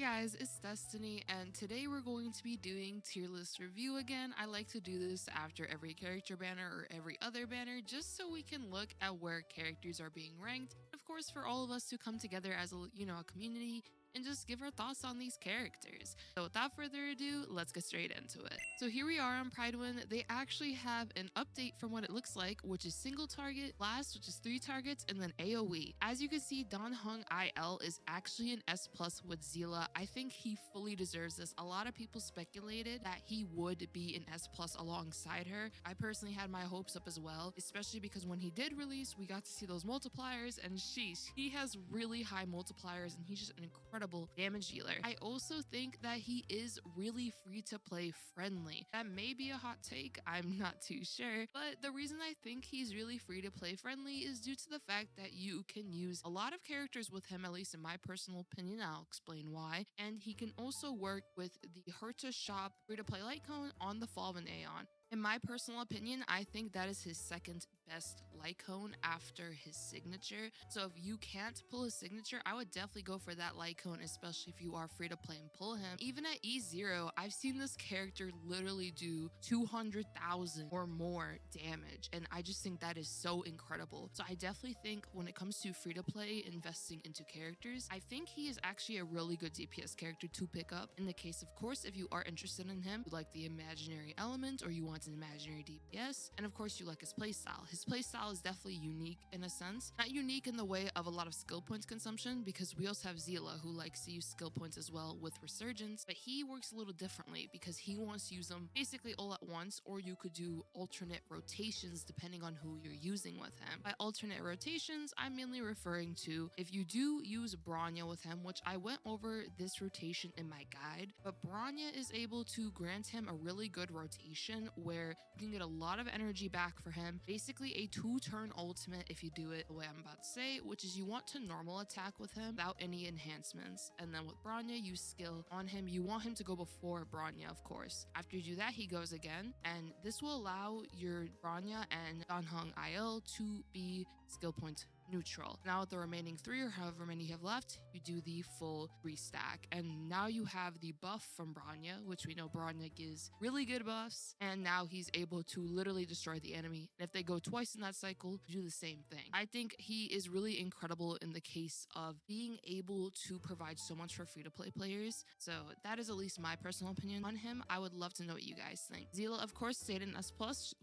Guys, it's Destiny, and today we're going to be doing tier list review again. I like to do this after every character banner or every other banner just so we can look at where characters are being ranked. Of course, for all of us to come together as a community and just give our thoughts on these characters. So without further ado, let's get straight into it. So here we are on Pridewin. They actually have an update from what it looks like, which is single target, blast, which is 3 targets, and then AoE. As you can see, Dan Heng IL is actually an S+ with Zila. I think he fully deserves this. A lot of people speculated that he would be an S+ alongside her. I personally had my hopes up as well, especially because when he did release, we got to see those multipliers, and sheesh, he has really high multipliers, and he's just an incredible damage dealer. I also think that he is really free to play friendly. That may be a hot take, I'm not too sure, but the reason I think he's really free to play friendly is due to the fact that you can use a lot of characters with him, at least in my personal opinion. I'll explain why. And he can also work with the Herta shop free to play light cone on the Fallen Aeon. In my personal opinion, I think that is his second best light cone after his signature. So if you can't pull his signature, I would definitely go for that light cone, especially if you are free to play and pull him. Even at E0, I've seen this character literally do 200,000 or more damage, and I just think that is so incredible. So I definitely think when it comes to free to play investing into characters, I think he is actually a really good DPS character to pick up. In the case, of course, if you are interested in him, you like the imaginary element or you want an imaginary DPS, and of course you like his playstyle. His playstyle is definitely unique in a sense. Not unique in the way of a lot of skill points consumption, because we also have Zila who likes to use skill points as well with Resurgence, but he works a little differently because he wants to use them basically all at once, or you could do alternate rotations depending on who you're using with him. By alternate rotations, I'm mainly referring to if you do use Bronya with him, which I went over this rotation in my guide, but Bronya is able to grant him a really good rotation where you can get a lot of energy back for him. Basically a 2-turn ultimate if you do it the way I'm about to say, which is you want to normal attack with him without any enhancements. And then with Bronya, you skill on him. You want him to go before Bronya, of course. After you do that, he goes again. And this will allow your Bronya and Dan Heng IL to be skill point neutral. Now with the remaining 3 or however many you have left, you do the full restack. And now you have the buff from Bronya, which we know Bronya gives really good buffs. And now he's able to literally destroy the enemy. And if they go twice in that cycle, you do the same thing. I think he is really incredible in the case of being able to provide so much for free-to-play players. So that is at least my personal opinion on him. I would love to know what you guys think. Zila, of course, stayed in S+,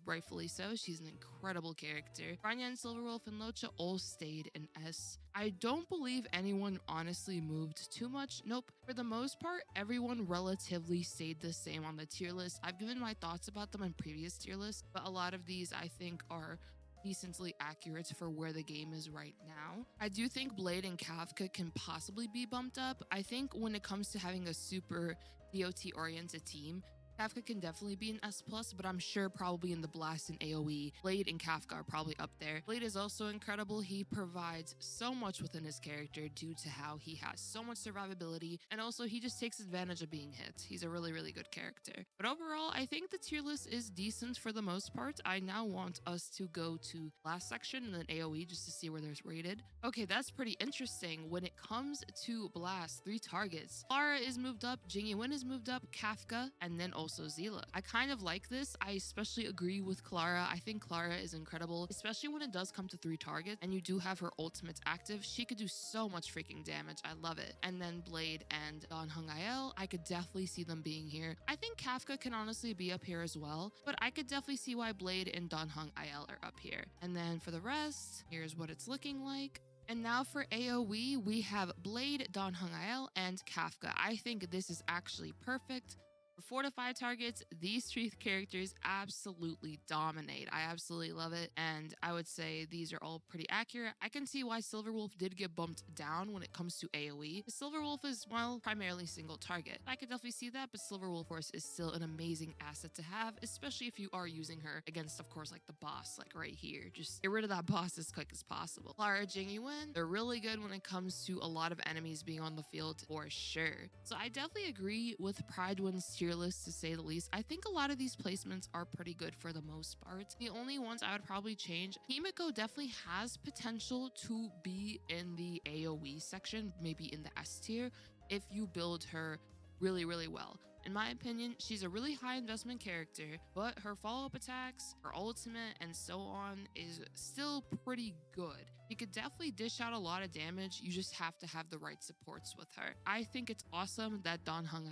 rightfully so. She's an incredible character. Bronya and Silverwolf and Locha all stayed in S. I don't believe anyone honestly moved too much. Nope. For the most part, everyone relatively stayed the same on the tier list. I've given my thoughts about them in previous tier lists, but a lot of these I think are decently accurate for where the game is right now. I do think Blade and Kafka can possibly be bumped up. I think when it comes to having a super DOT oriented team, Kafka can definitely be an S+, but I'm sure probably in the Blast and AoE, Blade and Kafka are probably up there. Blade is also incredible. He provides so much within his character due to how he has so much survivability, and also he just takes advantage of being hit. He's a really, really good character. But overall, I think the tier list is decent for the most part. I now want us to go to last section and then AoE just to see where there's rated. Okay, that's pretty interesting. When it comes to Blast, 3 targets. Clara is moved up, Jingy Wen is moved up, Kafka, and then also Zila. I kind of like this. I especially agree with Clara. I think Clara is incredible, especially when it does come to 3 targets and you do have her ultimates active. She could do so much freaking damage. I love it. And then Blade and Dan Heng IL, I could definitely see them being here. I think Kafka can honestly be up here as well, but I could definitely see why Blade and Dan Heng IL are up here. And then for the rest, here's what it's looking like. And now for AoE, we have Blade, Dan Heng IL, and Kafka. I think this is actually perfect. For 4 to 5 targets, these 3 characters absolutely dominate. I absolutely love it, and I would say these are all pretty accurate. I can see why Silverwolf did get bumped down when it comes to AoE. Silverwolf is, well, primarily single target. I could definitely see that, but Silverwolf, of course, is still an amazing asset to have, especially if you are using her against, of course, like the boss, like right here. Just get rid of that boss as quick as possible. Clara, Jingy Wen, they're really good when it comes to a lot of enemies being on the field for sure. So I definitely agree with Pridewin's tier list, to say the least. I think a lot of these placements are pretty good for the most part. The only ones I would probably change, Himiko definitely has potential to be in the AoE section, maybe in the S tier, if you build her really, really well. In my opinion, she's a really high investment character, but her follow-up attacks, her ultimate, and so on is still pretty good. You could definitely dish out a lot of damage, you just have to have the right supports with her. I think it's awesome that Don Hung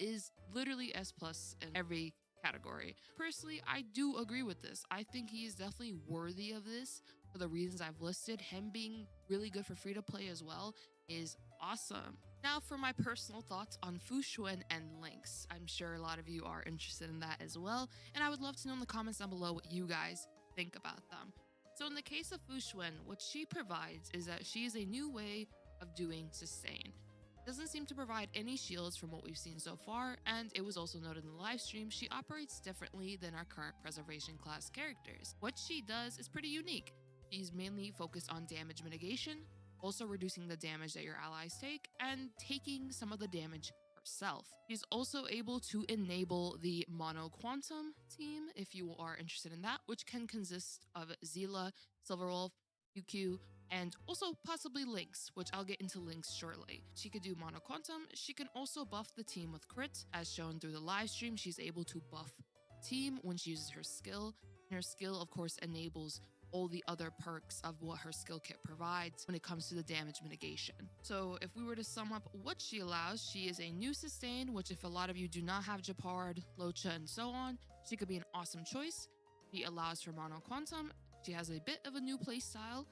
is literally S+ in every category. Personally, I do agree with this. I think he is definitely worthy of this for the reasons I've listed. Him being really good for free to play as well is awesome. Now for my personal thoughts on Fu Xuan and Lynx. I'm sure a lot of you are interested in that as well, and I would love to know in the comments down below what you guys think about them. So in the case of Fu Xuan, what she provides is that she is a new way of doing sustain. Doesn't seem to provide any shields from what we've seen so far, and it was also noted in the live stream, she operates differently than our current preservation class characters. What she does is pretty unique. She's mainly focused on damage mitigation, also reducing the damage that your allies take, and taking some of the damage herself. She's also able to enable the Mono Quantum team, if you are interested in that, which can consist of Zila, Silverwolf, QQ, and also possibly Lynx, which I'll get into Lynx shortly. She could do Mono Quantum. She can also buff the team with crit. As shown through the live stream, she's able to buff the team when she uses her skill. And her skill, of course, enables all the other perks of what her skill kit provides when it comes to the damage mitigation. So if we were to sum up what she allows, she is a new sustain, which if a lot of you do not have Japard, Locha, and so on, she could be an awesome choice. She allows for Mono Quantum. She has a bit of a new playstyle,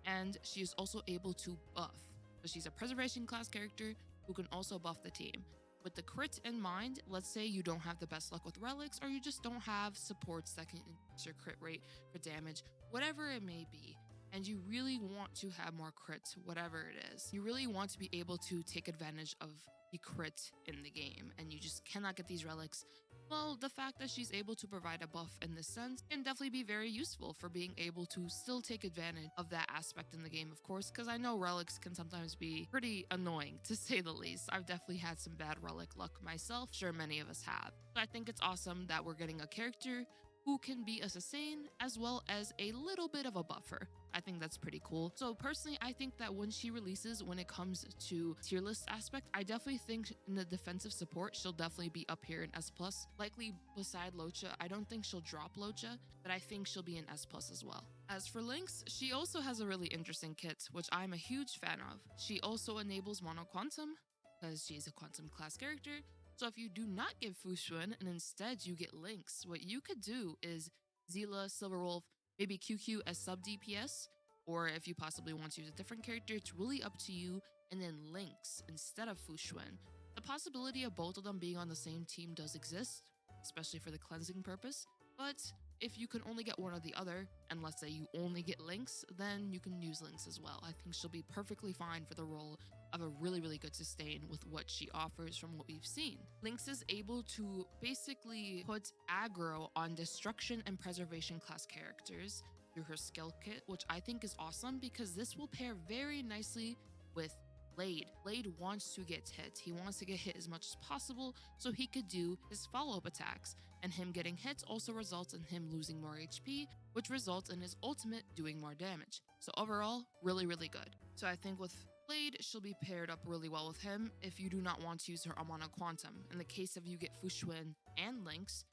and she is also able to buff. So she's a preservation class character who can also buff the team. With the crit in mind, let's say you don't have the best luck with relics, or you just don't have supports that can increase your crit rate for damage, whatever it may be, and you really want to have more crits, whatever it is. You really want to be able to take advantage of the crit in the game, and you just cannot get these relics. Well, the fact that she's able to provide a buff in this sense can definitely be very useful for being able to still take advantage of that aspect in the game, of course, because I know relics can sometimes be pretty annoying, to say the least. I've definitely had some bad relic luck myself, sure many of us have. So I think it's awesome that we're getting a character who can be a sustain as well as a little bit of a buffer. I think that's pretty cool. So personally, I think that when she releases, when it comes to tier list aspect, I definitely think in the defensive support, she'll definitely be up here in S+. Likely beside Locha, I don't think she'll drop Locha, but I think she'll be in S+ as well. As for Lynx, she also has a really interesting kit, which I'm a huge fan of. She also enables Mono Quantum, because she's a quantum class character. So if you do not get Fu Xuan and instead you get Lynx, what you could do is Zila, Silverwolf, maybe QQ as sub DPS, or if you possibly want to use a different character, it's really up to you, and then Lynx instead of Fu Xuan. The possibility of both of them being on the same team does exist, especially for the cleansing purpose, but if you can only get one or the other, and let's say you only get Lynx, then you can use Lynx as well. I think she'll be perfectly fine for the role of a really, really good sustain with what she offers from what we've seen. Lynx is able to basically put aggro on destruction and preservation class characters through her skill kit, which I think is awesome because this will pair very nicely with Blade. Blade wants to get hit. He wants to get hit as much as possible so he could do his follow-up attacks, and him getting hits also results in him losing more HP, which results in his ultimate doing more damage. So overall, really, really good. So I think with Blade, she'll be paired up really well with him if you do not want to use her Mono Quantum. In the case of you get Fu Xuan and Lynx,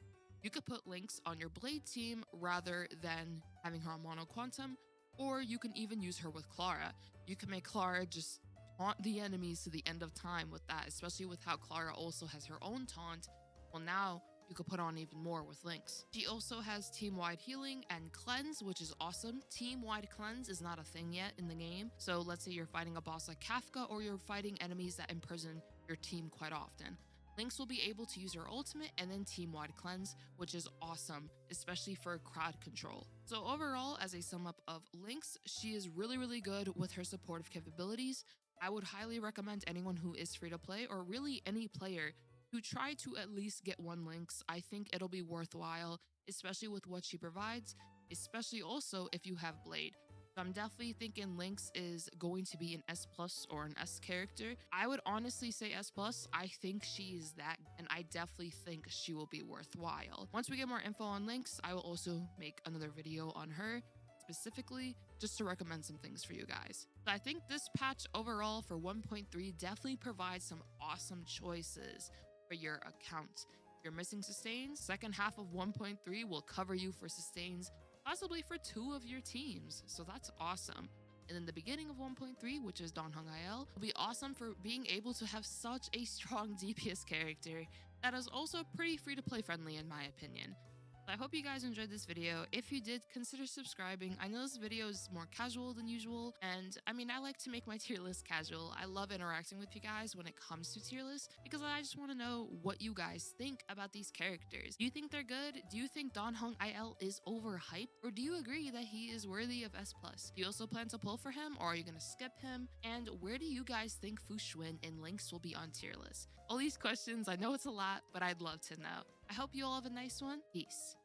you could put Lynx on your Blade team rather than having her on Mono Quantum, or you can even use her with Clara. You can make Clara just taunt the enemies to the end of time with that, especially with how Clara also has her own taunt. Well, now you could put on even more with Lynx. She also has team-wide healing and cleanse, which is awesome. Team-wide cleanse is not a thing yet in the game. So let's say you're fighting a boss like Kafka, or you're fighting enemies that imprison your team quite often. Lynx will be able to use her ultimate and then team-wide cleanse, which is awesome, especially for crowd control. So overall, as a sum up of Lynx, she is really, really good with her supportive capabilities. I would highly recommend anyone who is free to play, or really any player, to try to at least get one Lynx. I think it'll be worthwhile, especially with what she provides, especially also if you have Blade. So I'm definitely thinking Lynx is going to be an S+ or an S character. I would honestly say S+. I think she is that, and I definitely think she will be worthwhile. Once we get more info on Lynx, I will also make another video on her, specifically just to recommend some things for you guys. But I think this patch overall for 1.3 definitely provides some awesome choices for your account. If you're missing sustains, second half of 1.3 will cover you for sustains, possibly for 2 of your teams. So that's awesome. And then the beginning of 1.3, which is Dan Hong Il, will be awesome for being able to have such a strong DPS character that is also pretty free-to-play friendly in my opinion. I hope you guys enjoyed this video. If you did, consider subscribing. I know this video is more casual than usual, and I mean, I like to make my tier list casual. I love interacting with you guys when it comes to tier lists because I just want to know what you guys think about these characters. Do you think they're good? Do you think Dan Hong Il is overhyped? Or do you agree that he is worthy of S+? Do you also plan to pull for him, or are you going to skip him? And where do you guys think Fu Xuan and Lynx will be on tier list? All these questions, I know it's a lot, but I'd love to know. I hope you all have a nice one. Peace.